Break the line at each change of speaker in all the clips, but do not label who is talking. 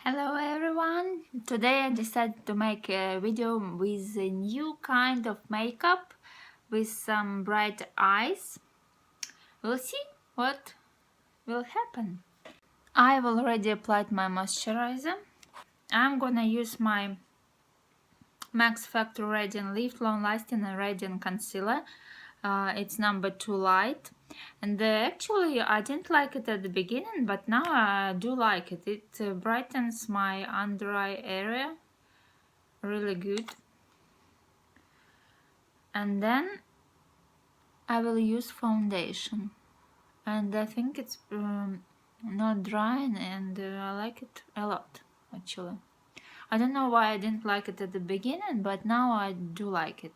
Hello everyone! Today I decided to make a video with a new kind of makeup with some bright eyes. We'll see what will happen. I've already applied my moisturizer. I'm gonna use my Max Factor Radiant Lift Long Lasting and Radiant Concealer. It's number 2 light, and actually I didn't like it at the beginning, but now I do like it. It brightens my under eye area really good. And then I will use foundation, and I think it's not drying, and I like it a lot actually. I don't know why I didn't like it at the beginning, but now I do like it.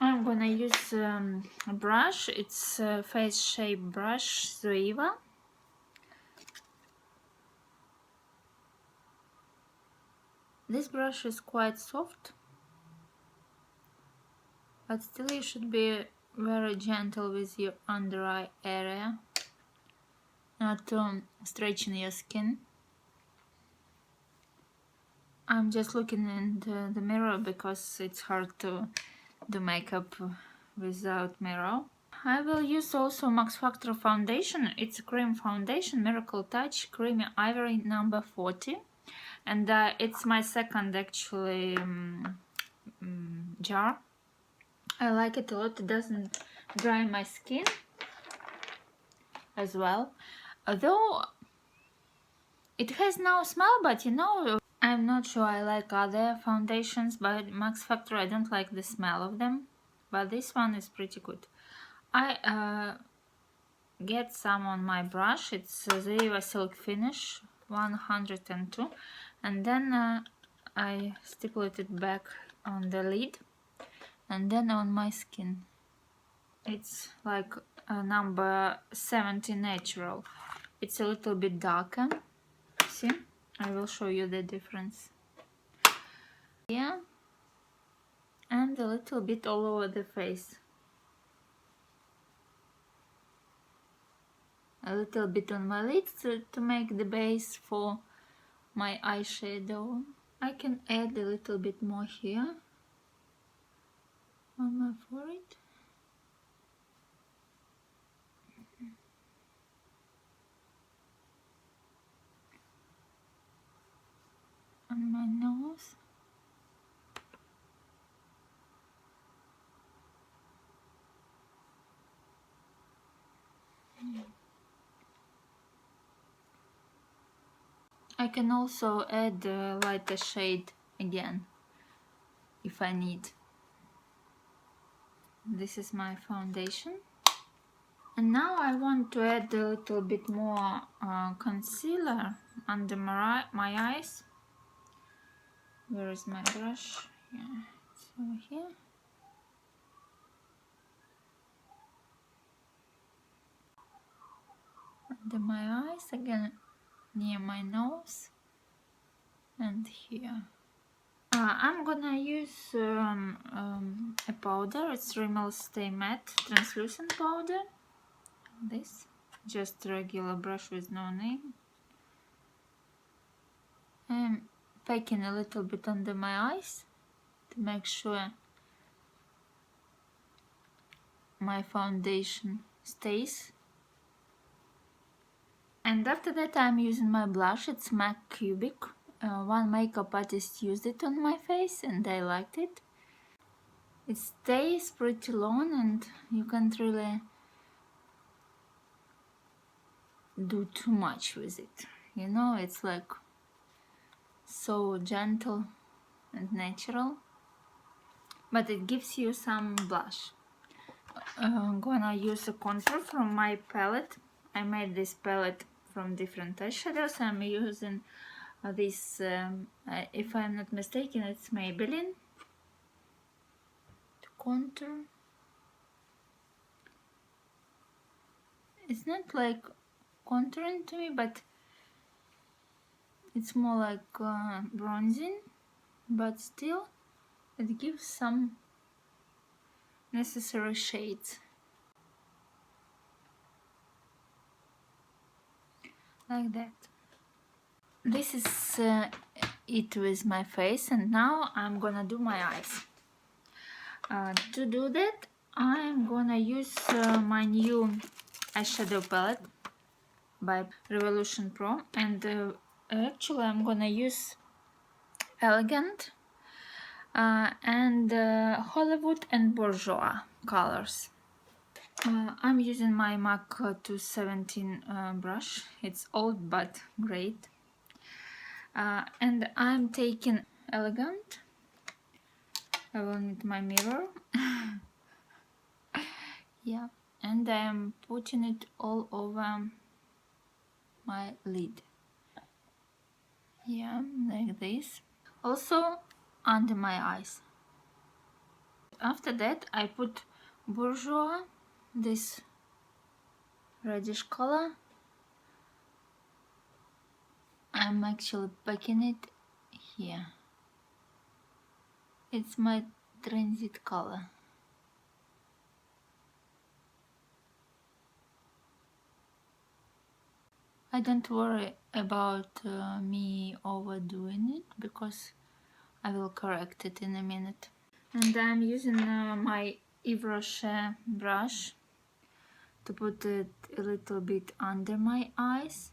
I'm gonna use a brush. It's a face shape brush, Zoeva. This brush is quite soft, but still you should be very gentle with your under eye area, not to stretching your skin. I'm just looking in the mirror because it's hard to do makeup without mirror. I will use also Max Factor foundation. It's a cream foundation, Miracle Touch Creamy Ivory number 40, and it's my second actually jar. I like it a lot. It doesn't dry my skin as well, although it has no smell, but you know, I'm not sure I like other foundations by Max Factor. I don't like the smell of them, but this one is pretty good. I get some on my brush. It's Zoeva Silk Finish 102, and then I stipulate it back on the lid and then on my skin. It's like number 70 Natural. It's a little bit darker. See? I will show you the difference. Yeah, and a little bit all over the face. A little bit on my lids to make the base for my eyeshadow. I can add a little bit more here on my forehead. On my nose. I can also add a lighter shade again if I need. This is my foundation. And now I want to add a little bit more concealer under my eyes. Where is my brush? Yeah, it's over here. Under my eyes, again near my nose, and here. I'm gonna use a powder. It's Rimmel Stay Matte translucent powder. This, just regular brush with no name. I'm packing a little bit under my eyes to make sure my foundation stays. And after that I'm using my blush. It's MAC Cubic. One makeup artist used it on my face and I liked it. It stays pretty long and you can't really do too much with it. You know, it's like so gentle and natural, but it gives you some blush. I'm gonna use a contour from my palette. I made this palette from different eyeshadows. I'm using this, if I'm not mistaken, it's Maybelline to contour. It's not like contouring to me, but it's more like bronzing, but still it gives some necessary shades. Like that. this is it with my face, and now I'm gonna do my eyes. To do that, I'm gonna use my new eyeshadow palette by Revolution Pro, and actually I'm gonna use Elegant and Hollywood and Bourgeois colors. I'm using my MAC 217 brush. It's old but great. And I'm taking Elegant. I will need my mirror. Yeah, and I'm putting it all over my lid. Yeah, like this. Also under my eyes. After that, I put Bourgeois, this reddish color. I'm actually packing it here. It's my transit color. I don't worry about me overdoing it because I will correct it in a minute. And I'm using my Yves Rocher brush to put it a little bit under my eyes.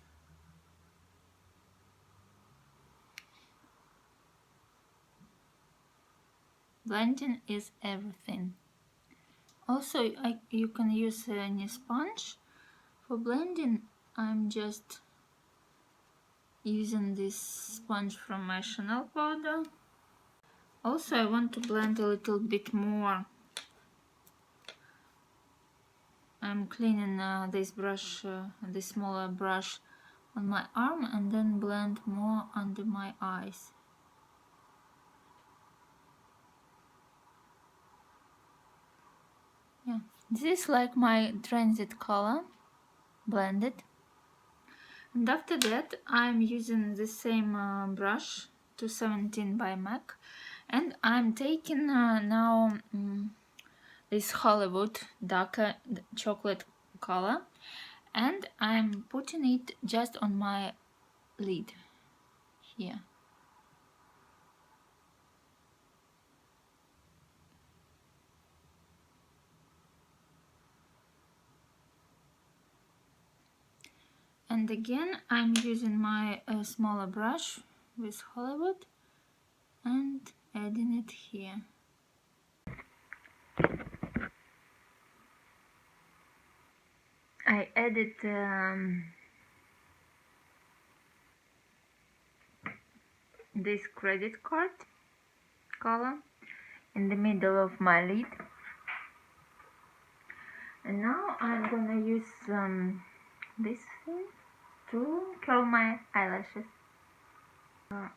Blending is everything. Also, you can use any sponge for blending. I'm just using this sponge from my Chanel powder. Also, I want to blend a little bit more. I'm cleaning this brush, this smaller brush on my arm, and then blend more under my eyes. Yeah, this is like my transit color, blended. And after that, I'm using the same brush, 217 by MAC, and I'm taking now this Hollywood darker chocolate color, and I'm putting it just on my lid here. And again, I'm using my smaller brush with Hollywood and adding it here. I added this credit card color in the middle of my lid. And now I'm gonna use this thing to curl my eyelashes.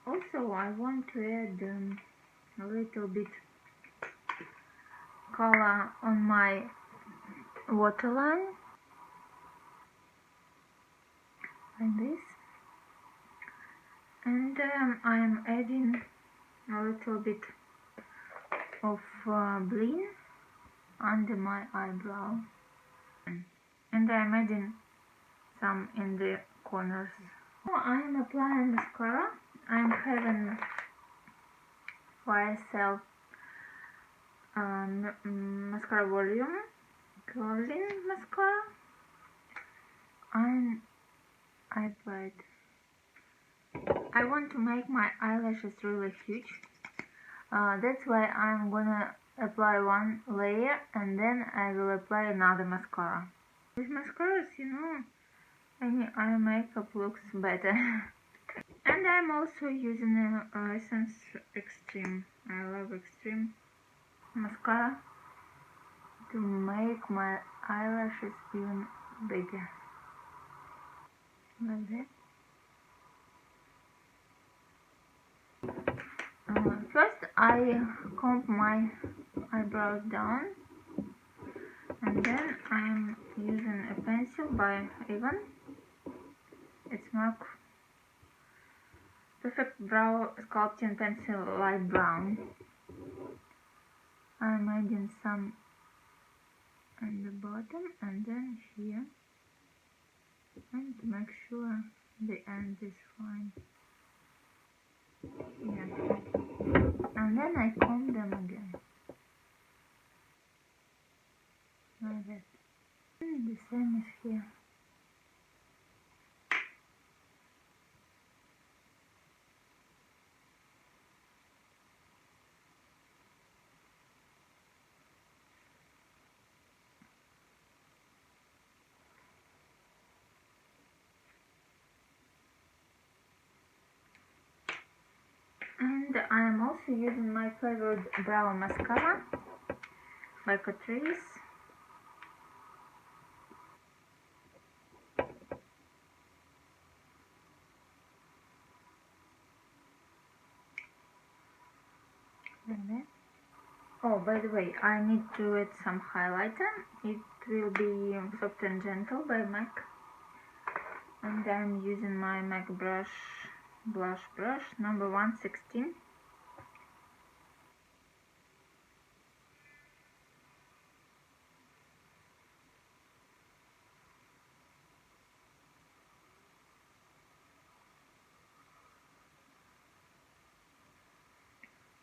Also, I want to add a little bit color on my waterline, like this. And I'm adding a little bit of bling under my eyebrow. And I'm adding some in the corners. Now I'm applying mascara. I'm having YSL mascara volume curling mascara. I applied. I want to make my eyelashes really huge. That's why I'm gonna apply one layer and then I will apply another mascara. With mascaras, you know, any eye makeup looks better. And I'm also using Essence Extreme. I love Extreme mascara to make my eyelashes even bigger. Like that. First I comb my eyebrows down, and then I'm using a pencil by Avon. It's MAC Perfect Brow Sculpting Pencil Light Brown. I'm adding some on the bottom and then here, and to make sure the end is fine. And then I comb them again. Like that. And the same is here. And I am also using my favorite brow mascara by Catrice. Like that. Oh, by the way, I need to add some highlighter. It will be Soft and Gentle by MAC. And I'm using my MAC blush brush number 116.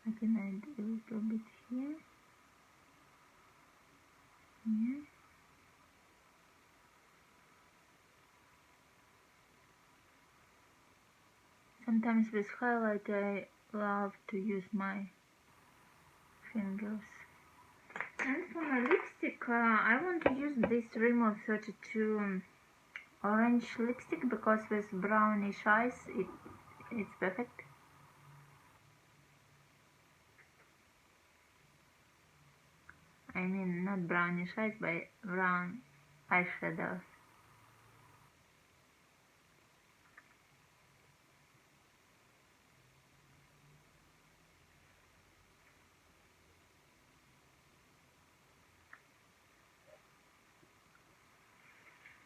I can add a little bit here. Here. Sometimes with highlight I love to use my fingers. And for my lipstick, I want to use this Rimmel 32 orange lipstick because with brownish eyes it's perfect. I mean not brownish eyes, but brown eyeshadows.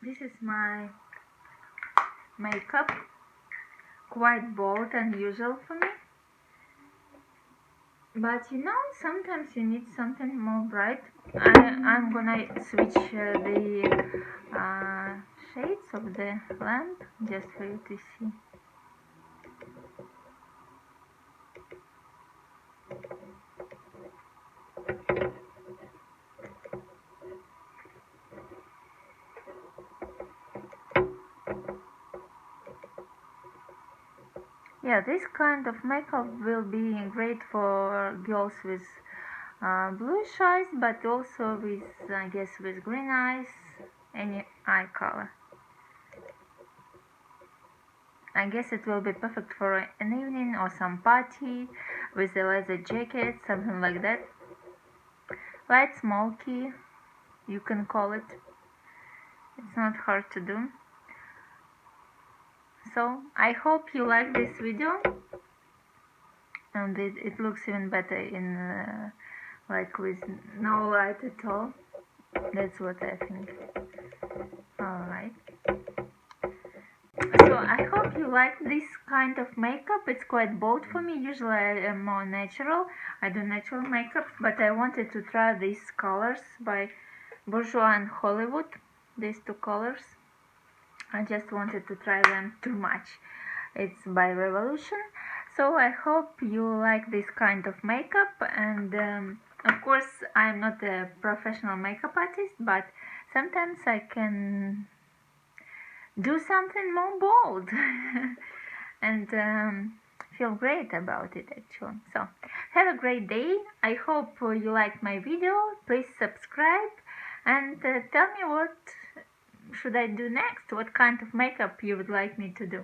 This is my makeup, quite bold and usual for me. But you know, sometimes you need something more bright. I'm gonna switch the shades of the lamp just for you to see. Yeah, this kind of makeup will be great for girls with bluish eyes, but also with, I guess, with green eyes, any eye color. I guess it will be perfect for an evening or some party with a leather jacket, something like that. Light smoky, you can call it. It's not hard to do. So I hope you like this video, and it looks even better in like with no light at all. That's what I think. Alright. So I hope you like this kind of makeup. It's quite bold for me. Usually I am more natural. I do natural makeup, but I wanted to try these colors by Bourjois and Hollywood. These two colors. I just wanted to try them too much. It's by Revolution. So I hope you like this kind of makeup, and of course I'm not a professional makeup artist, but sometimes I can do something more bold and feel great about it actually. So have a great day. I hope you liked my video. Please subscribe and tell me what should I do next, what kind of makeup you would like me to do.